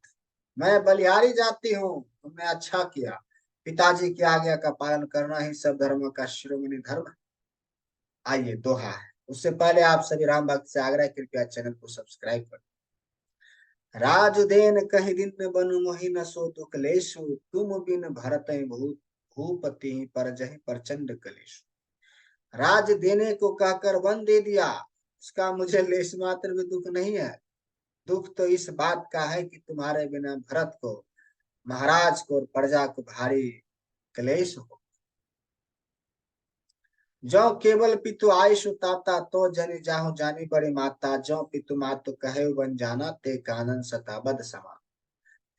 Speaker 1: मैं बलिहारी जाती हूँ, तुमने अच्छा किया। पिताजी की आज्ञा का पालन करना ही सब धर्मों का शिरोमणि धर्म है। आइए दोहा है। उससे पहले आप सभी राम भक्त से आग्रह कृपया चैनल को सब्सक्राइब करें। राजदेन कहि दिन में बनु मोहि न सो दुख लेशु तुम बिन भरत भूत भूपति पर जहि प्रचंड कलेशु। राज देने को कहकर वन दे दिया, इसका मुझे लेश मात्र भी दुख नहीं है। दुख तो इस बात का है कि तुम्हारे बिना भरत को, महाराज को और प्रजा को भारी क्लेश हो। जो केवल पितु आयुष ताता तो जनि जाहु जानी बड़ी माता जो पितु मातु कहे बन जाना ते कानन सताबद समा।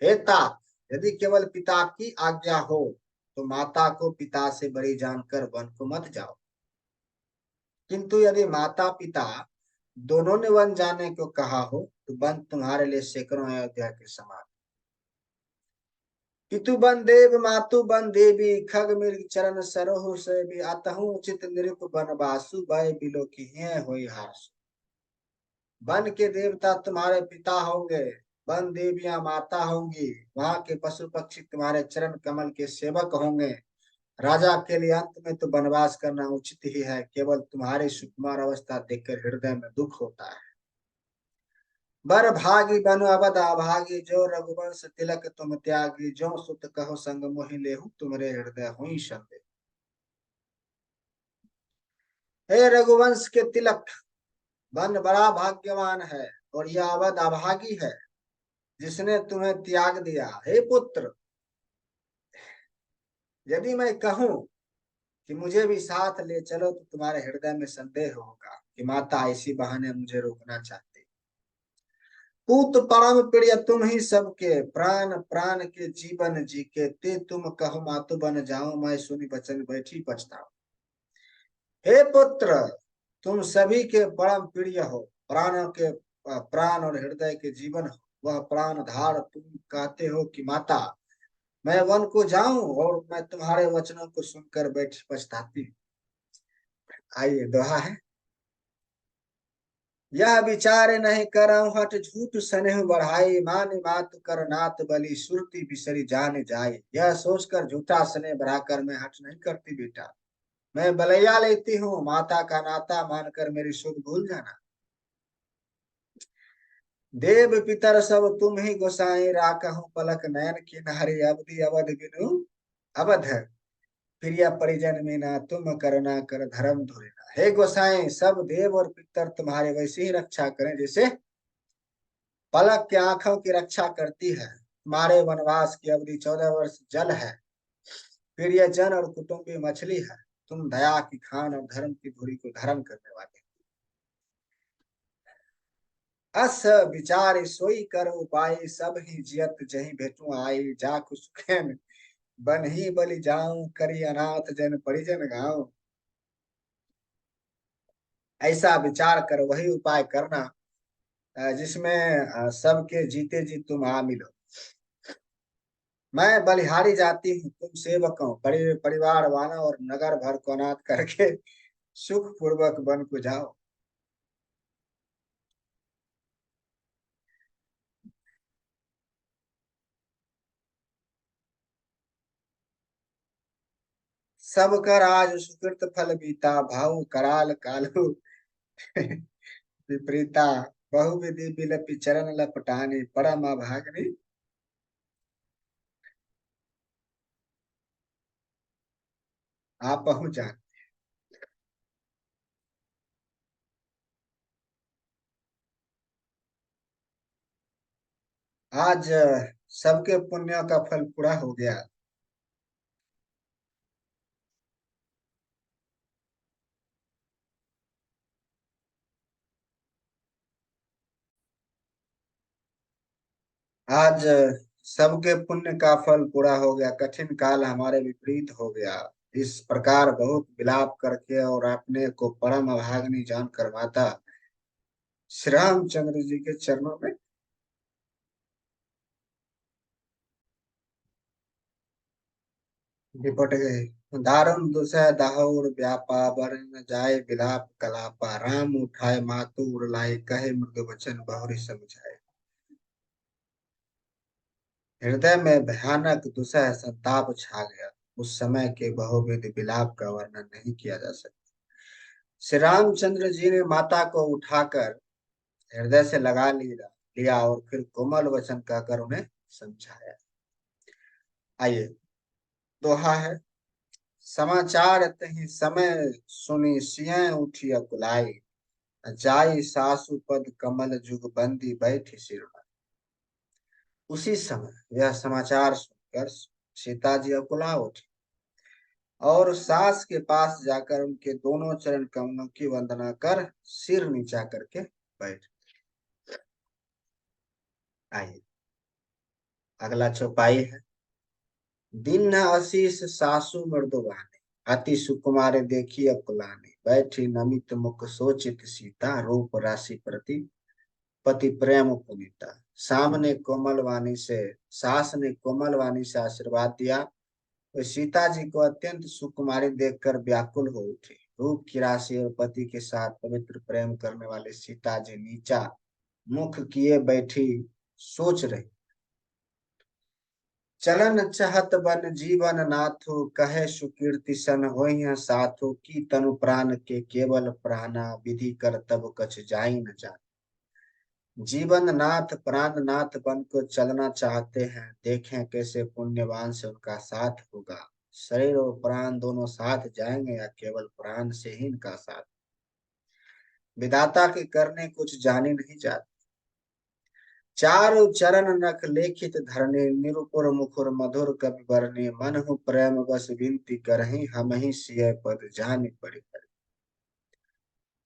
Speaker 1: हे तात, यदि केवल पिता की आज्ञा हो तो माता को पिता से बड़ी जानकर वन को मत जाओ। किंतु यदि माता पिता दोनों ने वन जाने को कहा हो तो वन तुम्हारे लिए सैकड़ों अयोध्या के समान। पितु बन देव मातु बन देवी खग मृग चरण सरोह से भी अतहु उचित नृप बन बासु भय बिलो की है होई हासु। वन के देवता तुम्हारे पिता होंगे, वन देवियां माता होंगी, वहां के पशु पक्षी तुम्हारे चरण कमल के सेवक होंगे। राजा के लिए अंत में तो वनवास करना उचित ही है, केवल तुम्हारी सुकुमार अवस्था देखकर हृदय में दुख होता है। बर भागी बनु अवध अभागी, जो रघुवंश तिलक तुम त्यागी, जो सुत कहो संग मोहि लेहु तुमरे हृदय हुई संदेह। हे रघुवंश के तिलक, वन बड़ा भाग्यवान है और यह अवध अभागी है जिसने तुम्हें त्याग दिया। हे पुत्र, यदि मैं कहूं कि मुझे भी साथ ले चलो तो तुम्हारे हृदय में संदेह होगा कि माता इसी बहाने मुझे रोकना चाहती। पूत परम प्रिय तुम ही सबके, प्राण प्राण के जीवन जी के, ते तुम कहो मातु बन जाऊं, मैं सुनी बचन बैठी पछताऊं। हे पुत्र, तुम सभी के परम प्रिय हो, प्राणों के प्राण और हृदय के जीवन हो, वह प्राण धार तुम कहते हो कि माता मैं वन को जाऊं और मैं तुम्हारे वचनों को सुनकर बैठ पछताती हूँ। आइए दोहा है। यह विचार नहीं करऊं हठ झूठ स्नेह बढ़ाई, मान मात कर नात बलि सुरती बिसरी जान जाए। यह सोचकर झूठा स्नेह बढ़ाकर मैं हठ नहीं करती बेटा, मैं बलैया लेती हूँ, माता का नाता मानकर मेरी सुध भूल जाना। देव पितर सब तुम ही गोसाई, राकहूं पलक नयन किनारे, अवधि अवध बिनु अवध प्रिय परिजन में ना, तुम करुणा कर धर्म धुरिना। हे गोसाई, सब देव और पितर तुम्हारे वैसे ही रक्षा करें जैसे पलक के आंखों की रक्षा करती है। तुम्हारे वनवास की अवधि 14 वर्ष जल है, प्रियजन और कुटुंबी मछली है। तुम दया की खान और धर्म की धुरी को धारण करने वाले। अस विचार सोई कर उपाय, सब ही जियत जही भेटू आई, जाखु सुखेन बन ही बलि जाऊं, करी अनाथ जन परिजन गाऊं। ऐसा विचार कर वही उपाय करना जिसमें सबके जीते जी तुम आ मिलो। मैं बलिहारी जाती हूँ, तुम सेवक हो, परिवार वाला और नगर भर को अनाथ करके सुख पूर्वक वन को जाओ। सब कर आज सुकृत फल बीता, भाव कराल कालू विपरीता, बहु विधि बिलपि चरण लपटानी, परम अभागनी आप जान। आज सबके पुण्यों का फल पूरा हो गया। आज सबके पुण्य का फल पूरा हो गया, कठिन काल हमारे विपरीत हो गया। इस प्रकार बहुत विलाप करके और अपने को परम अभाग्नि जानकर माता श्री रामचंद्र जी के चरणों में लिपट गए। दारुण दुसह दाहुर व्यापा, बर न जाए विलाप कलापा, राम उठाए मातु उरलाए, कहे मृदु वचन बहुरी समझाए। हृदय में भयानक दुसह संताप छा गया। उस समय के बहुविध विलाप का वर्णन नहीं किया जा सकता। श्री रामचंद्र जी ने माता को उठाकर हृदय से लगा लिया और फिर कोमल वचन कहकर उन्हें समझाया। आइए दोहा है। समाचार तहि समय सुनी, सिय उठी अकुलाई, जाई सासु पद कमल जुग बंदी बैठी सिरना। उसी समय यह समाचार सुनकर सीता जी अकुला उठी और सास के पास जाकर उनके दोनों चरण कमलों की वंदना कर सिर नीचा करके बैठ। आइए अगला चौपाई है। दिन आशीष सासु मृदुवानी, अति सुकुमार देखी अकुलानी, बैठी नमित मुख सोचित सीता, रूप राशि प्रति पति प्रेम पुनीता। सास ने कोमल वाणी से आशीर्वाद दिया। वे सीता जी को अत्यंत सुकुमारी देखकर व्याकुल हो उठी। रूप की राशि और पति के साथ पवित्र प्रेम करने वाले सीता जी नीचा मुख किए बैठी सोच रही। चलन चहत बन जीवन नाथो, कहे सुकीर्ति सन होइह साथो, की तनु प्राण के केवल प्राणा, विधि कर तब कछ जाई न जान। जीवन नाथ प्राण नाथ बन को चलना चाहते हैं, देखें कैसे पुण्यवान से उनका साथ होगा। शरीर और प्राण दोनों साथ जाएंगे या केवल प्राण से ही इनका साथ। विधाता के करने कुछ जाने नहीं जाते। चारु चरण नख लेखित धरने, निरुपुर मुखुर मधुर कवि बरने, मन हूँ प्रेम बस विनती करही, हम ही सिय पद जाने पड़े।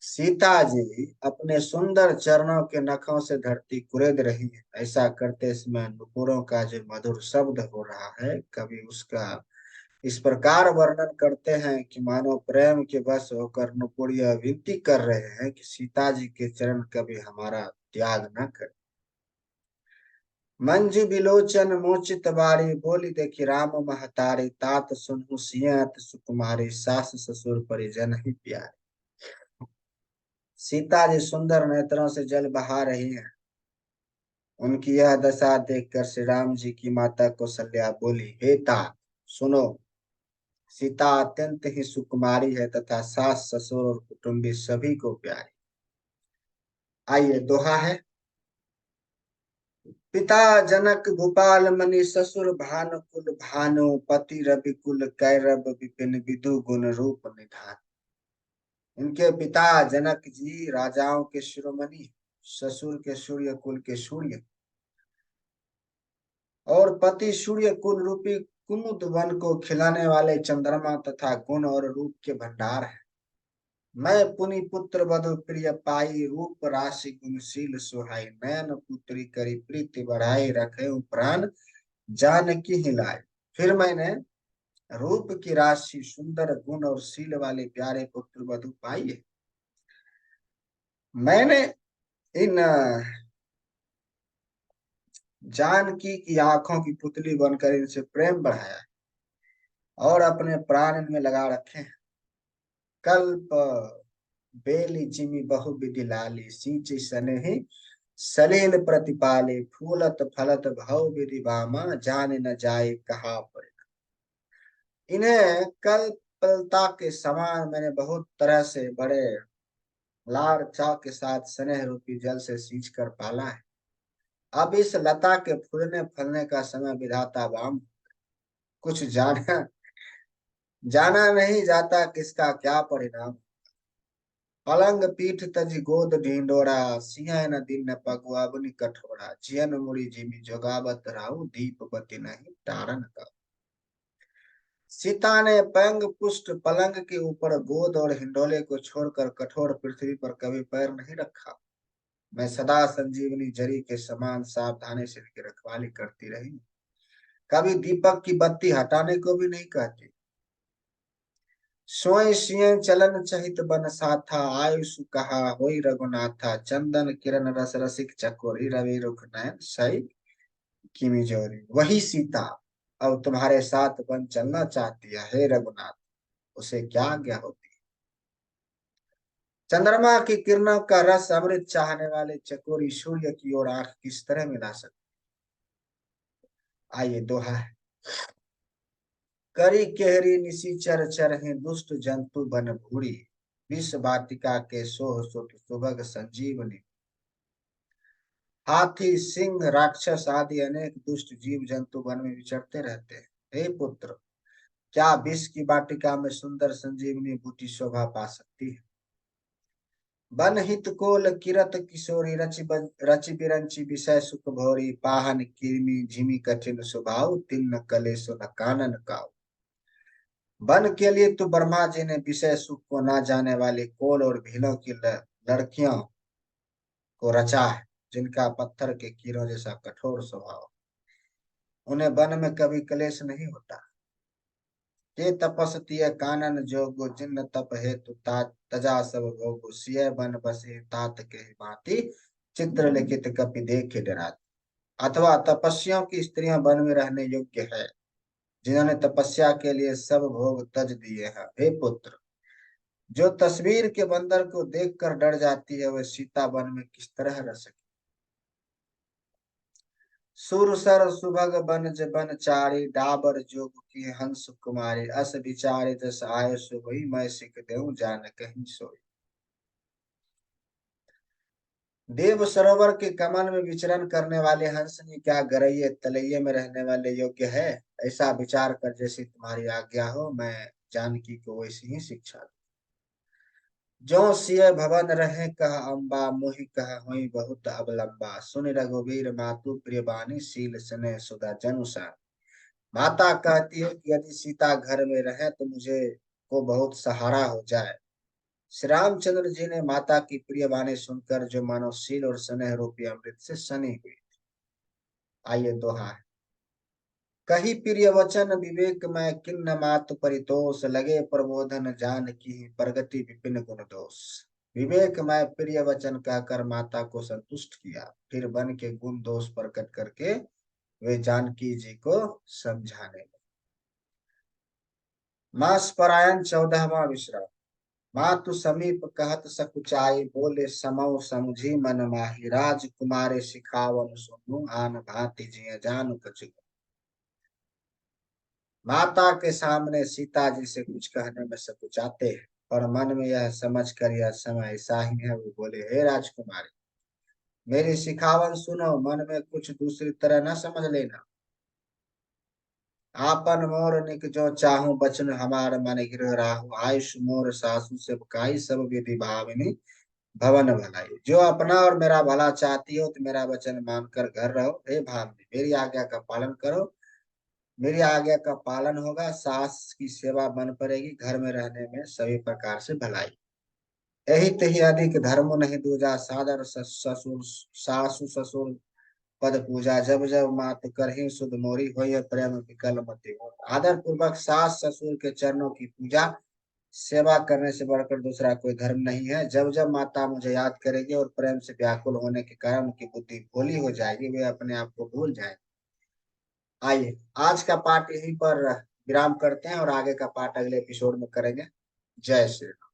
Speaker 1: सीता जी अपने सुंदर चरणों के नखों से धरती कुरेद रही है। ऐसा करते समय नुपुरों का जो मधुर शब्द हो रहा है, कवि उसका इस प्रकार वर्णन करते हैं कि मानो प्रेम के बस होकर नुपुर यह विनती कर रहे हैं कि सीता जी के चरण कभी हमारा त्याग न कर। मंजू बिलोचन मोचित बारी, बोली देखी राम महतारी, तात सुनहु सिय अति सुकुमारी, सास ससुर परिजन ही प्यारे। सीता जी सुंदर नेत्रों से जल बहा रही हैं। उनकी यह दशा देखकर श्री राम जी की माता कौशल्या बोली, हे तात सुनो, सीता अत्यंत ही सुकुमारी है तथा सास ससुर और कुटुंबी सभी को प्यारी। आइए दोहा है। पिता जनक भूपाल मणि, ससुर भानु कुल भानु, पति रवि कुल कैरव विपिन, विदु गुण रूप निधान। इनके पिता जनक जी राजाओं के शिरोमणि, ससुर के सूर्य कुल के सूर्य, और पति सूर्य कुल रूपी कुमुद वन को खिलाने वाले चंद्रमा तथा गुण और रूप के भंडार है। मैं पुनि पुत्र वधु प्रिय पाई, रूप राशि गुणशील सुहाई, नयन पुत्री करी प्रीति बढ़ाई, रखे प्राण जानकी हिलाई। फिर मैंने रूप की राशि, सुंदर गुण और शील वाले प्यारे पुत्र वधु पाई है। मैंने इन जानकी की आंखों की पुतली बनकर इनसे प्रेम बढ़ाया है और अपने प्राण इनमें लगा रखे हैं। कल्प बेली जिमि बहु विधि लाली, सींचि सनेहि सलील प्रतिपाले, फूलत फलत भव विधि बामा, जान न जाए कहा पड़े। इन्हें कल्पलता के समान मैंने बहुत तरह से बड़े लाड़ चाव के साथ स्नेह रूपी जल से सींच कर पाला है। अब इस लता के फूलने फलने का समय विधाता वाम। कुछ जाना जाना नहीं जाता किसका क्या परिणाम। पलंग पीठ तजी गोद ढिंडोरा, सिंह न दिन न पगुआ बुनि कठोरा, जियन मुड़ी जिमी जोगावत राहु, दीप बत्ती नहीं टारन का। सीता ने पैंग पुष्ट पलंग के ऊपर गोद और हिंडोले को छोड़कर कठोर पृथ्वी पर कभी पैर नहीं रखा। मैं सदा संजीवनी जरी के समान सावधानी से इनकी रखवाली करती रही, कभी दीपक की बत्ती हटाने को भी नहीं कहती। सोई सिय चलन चहित बन साथा, आयुष कहा होई रघुनाथा, चंदन किरण रस रसिक चकोरी, रवि रुख नयन सई किमि जोरी। वही सीता अब तुम्हारे साथ बन चलना चाहती है, हे रघुनाथ, उसे क्या आज्ञा होती है। चंद्रमा की किरणों का रस अमृत चाहने वाले चकोरी सूर्य की ओर आंख किस तरह मिला सकते। आइए दोहा है। करी केहरी निशिचर चरहि, दुष्ट जंतु बन भूरी, विष वाटिका के सोह सुत सुभग संजीवनी। हाथी सिंह राक्षस आदि अनेक दुष्ट जीव जंतु वन में विचरते रहते हैं। हे पुत्र, क्या विष की वाटिका में सुंदर संजीवनी बूटी शोभा पा सकती है। बन हित कोल किरत किशोरी, रचि बिरंची विषय सुख भोरी, पाहन किरमी झिमी कठिन स्वभाव, तिन्न कलेसो न कानन काऊ। वन के लिए तो ब्रह्मा जी ने विषय सुख को ना जाने वाली कोल और भीलों की लड़कियों को रचा है, जिनका पत्थर के कीड़ों जैसा कठोर स्वभाव। उन्हें वन में कभी क्लेश नहीं होता। ते तपस्तीय कानन जोगो, जिन्न तप हेतु तजा सब भोगो, सिय बन बसे तात के भांति, चित्र लिखित कपि देखे डराती। अथवा तपस्वियों की स्त्रियां वन में रहने योग्य है, जिन्होंने तपस्या के लिए सब भोग तज दिए हैं। हे पुत्र, जो तस्वीर के बंदर को देखकर डर जाती है, वह सीता वन में किस तरह रह सके। सुरसर सुभग बनज बनचारी, डाबर जोग की हंस कुमारी, अस विचारे जस आय सो वही, मैं सिख देऊं जान कहीं सोई। देव सरोवर के कमल में विचरण करने वाले हंस ने क्या गरैये तलैये में रहने वाले योग्य है। ऐसा विचार कर जैसी तुम्हारी आज्ञा हो, मैं जानकी को वैसी ही शिक्षा दूं। जो सिय भवन रहे कह अम्बा, मोहि कह हुई बहुत अवलंबा, सुन रघुवीर मातु प्रिय बानी, शील स्नेह सुधा जनुषा। माता कहती है कि यदि सीता घर में रहे तो मुझे को बहुत सहारा हो जाए। श्री रामचंद्र जी ने माता की प्रिय वाणी सुनकर जो मानो शील और स्नेह रूपी अमृत से सनी हुई। आइए दोहा है। कही प्रिय वचन विवेक में किन्न मात परितोष, लगे प्रबोधन जान की प्रगति विपिन गुण दोष। विवेक में प्रिय वचन कहकर माता को संतुष्ट किया, फिर बन के गुण दोष प्रकट करके वे जानकी जी को समझाने लगे। मास परायण 14वां विश्राम। मातु समीप कहत सकुचाई, बोले समौ समझी मन माही, राजकुमारे सिखावन सुनु, आन भांति जिय जानु कछु। माता के सामने सीता जी से कुछ कहने में सकुचाते हैं, पर मन में यह समझ कर यह समय ऐसा ही है, वो बोले हे राजकुमारी, मेरी सिखावन सुनो, मन में कुछ दूसरी तरह न समझ लेना। आपन मोर निक जो चाहूं, बचन हमार मन गिर राहु, आयुष मोर सासु से बुकाई, सब विधि भाविनी भवन भलाई। जो अपना और मेरा भला चाहती हो तो मेरा वचन मानकर घर रहो। हे भाभी, मेरी आज्ञा का पालन करो, मेरी आज्ञा का पालन होगा, सास की सेवा बन पड़ेगी, घर में रहने में सभी प्रकार से भलाई। यही तही अधिक धर्म नहीं दूजा, सादर ससुर सासु ससुर पद पूजा, जब जब मात करही सुध मोरी, होय प्रेम विकल मति मोर। आदर पूर्वक सास ससुर के चरणों की पूजा सेवा करने से बढ़कर दूसरा कोई धर्म नहीं है। जब जब माता मुझे याद करेगी और प्रेम से व्याकुल होने के कारण उनकी बुद्धि भोली हो जाएगी, वे अपने आप को भूल जाएंगे। आइए आज का पाठ यहीं पर विराम करते हैं और आगे का पाठ अगले एपिसोड में करेंगे। जय श्री राम।